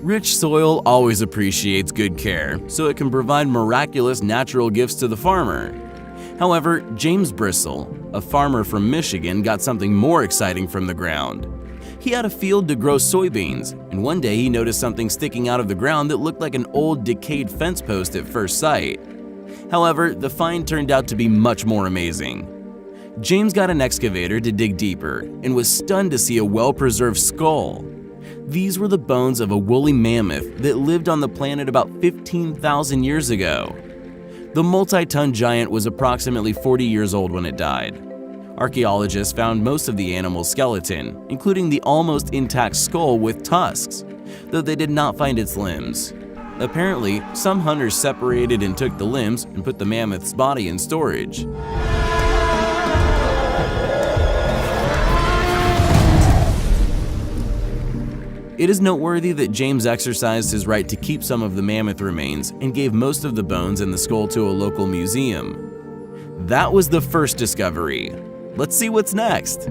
Rich soil always appreciates good care, so it can provide miraculous natural gifts to the farmer. However, James Bristol, a farmer from Michigan, got something more exciting from the ground. He had a field to grow soybeans, and one day he noticed something sticking out of the ground that looked like an old decayed fence post at first sight. However, the find turned out to be much more amazing. James got an excavator to dig deeper and was stunned to see a well-preserved skull. These were the bones of a woolly mammoth that lived on the planet about 15,000 years ago. The multi-ton giant was approximately 40 years old when it died. Archaeologists found most of the animal's skeleton, including the almost intact skull with tusks, though they did not find its limbs. Apparently, some hunters separated and took the limbs and put the mammoth's body in storage. It is noteworthy that James exercised his right to keep some of the mammoth remains and gave most of the bones and the skull to a local museum. That was the first discovery. Let's see what's next.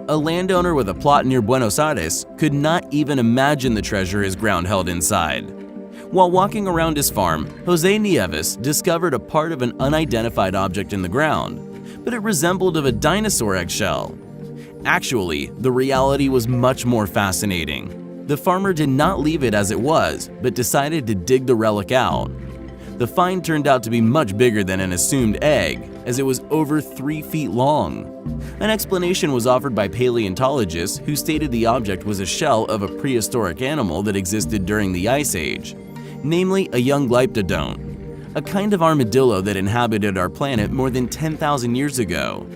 A landowner with a plot near Buenos Aires could not even imagine the treasure his ground held inside. While walking around his farm, Jose Nieves discovered a part of an unidentified object in the ground, but it resembled of a dinosaur eggshell. Actually, the reality was much more fascinating. The farmer did not leave it as it was, but decided to dig the relic out. The find turned out to be much bigger than an assumed egg, as it was over 3 feet long. An explanation was offered by paleontologists who stated the object was a shell of a prehistoric animal that existed during the Ice Age, namely a young glyptodont, a kind of armadillo that inhabited our planet more than 10,000 years ago.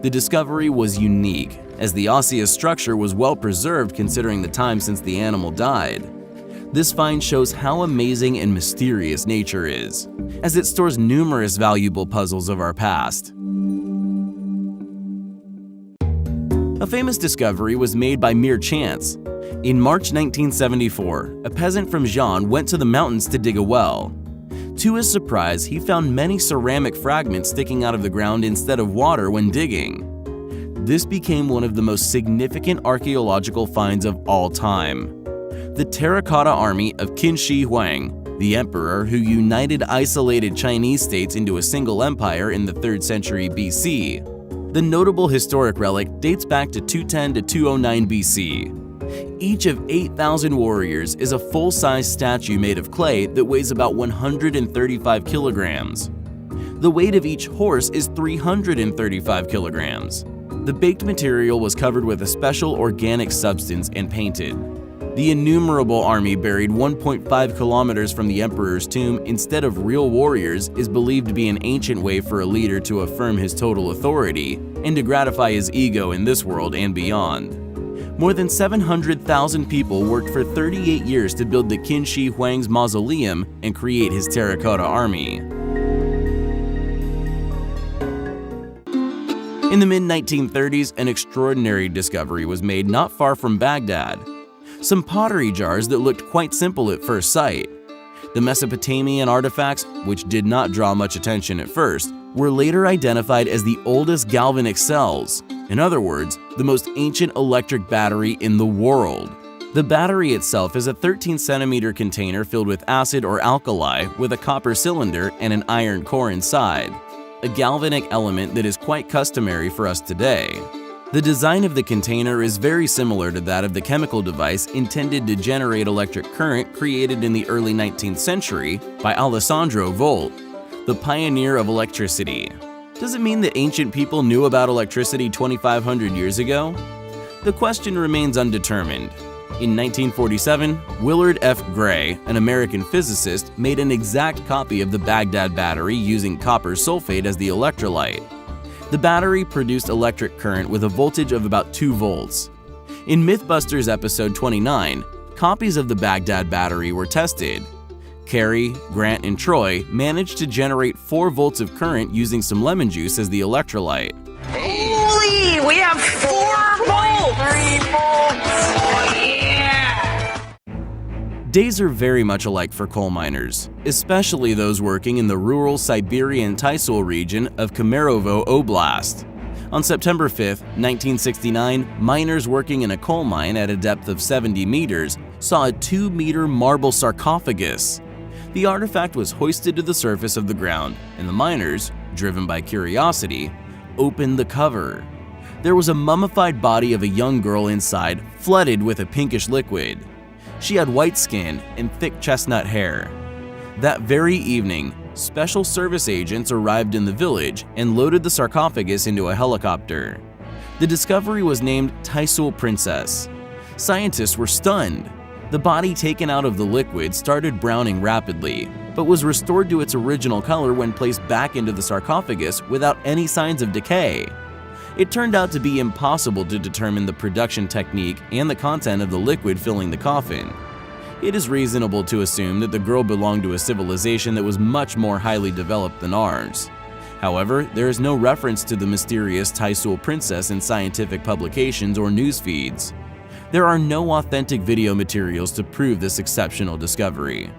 The discovery was unique, as the osseous structure was well preserved considering the time since the animal died. This find shows how amazing and mysterious nature is, as it stores numerous valuable puzzles of our past. A famous discovery was made by mere chance. In March 1974, a peasant from Jean went to the mountains to dig a well. To his surprise, he found many ceramic fragments sticking out of the ground instead of water when digging. This became one of the most significant archaeological finds of all time. The terracotta army of Qin Shi Huang, the emperor who united isolated Chinese states into a single empire in the 3rd century BC. The notable historic relic dates back to 210 to 209 BC. Each of 8,000 warriors is a full-size statue made of clay that weighs about 135 kilograms. The weight of each horse is 335 kilograms. The baked material was covered with a special organic substance and painted. The innumerable army buried 1.5 kilometers from the emperor's tomb instead of real warriors is believed to be an ancient way for a leader to affirm his total authority and to gratify his ego in this world and beyond. More than 700,000 people worked for 38 years to build the Qin Shi Huang's mausoleum and create his terracotta army. In the mid-1930s, an extraordinary discovery was made not far from Baghdad. Some pottery jars that looked quite simple at first sight. The Mesopotamian artifacts, which did not draw much attention at first, were later identified as the oldest galvanic cells. In other words, the most ancient electric battery in the world. The battery itself is a 13-centimeter container filled with acid or alkali with a copper cylinder and an iron core inside, a galvanic element that is quite customary for us today. The design of the container is very similar to that of the chemical device intended to generate electric current created in the early 19th century by Alessandro Volta, the pioneer of electricity. Does it mean that ancient people knew about electricity 2,500 years ago? The question remains undetermined. In 1947, Willard F. Gray, an American physicist, made an exact copy of the Baghdad battery using copper sulfate as the electrolyte. The battery produced electric current with a voltage of about 2 volts. In Mythbusters episode 29, copies of the Baghdad battery were tested. Carrie, Grant, and Troy managed to generate 4 volts of current using some lemon juice as the electrolyte. Holy! We have 4 volts! 3 volts! Oh, yeah! Days are very much alike for coal miners, especially those working in the rural Siberian Tysul region of Kemerovo Oblast. On September 5, 1969, miners working in a coal mine at a depth of 70 meters saw a 2-meter marble sarcophagus. The artifact was hoisted to the surface of the ground, and the miners, driven by curiosity, opened the cover. There was a mummified body of a young girl inside, flooded with a pinkish liquid. She had white skin and thick chestnut hair. That very evening, special service agents arrived in the village and loaded the sarcophagus into a helicopter. The discovery was named Tysul Princess. Scientists were stunned. The body taken out of the liquid started browning rapidly, but was restored to its original color when placed back into the sarcophagus without any signs of decay. It turned out to be impossible to determine the production technique and the content of the liquid filling the coffin. It is reasonable to assume that the girl belonged to a civilization that was much more highly developed than ours. However, there is no reference to the mysterious Tysul Princess in scientific publications or news feeds. There are no authentic video materials to prove this exceptional discovery.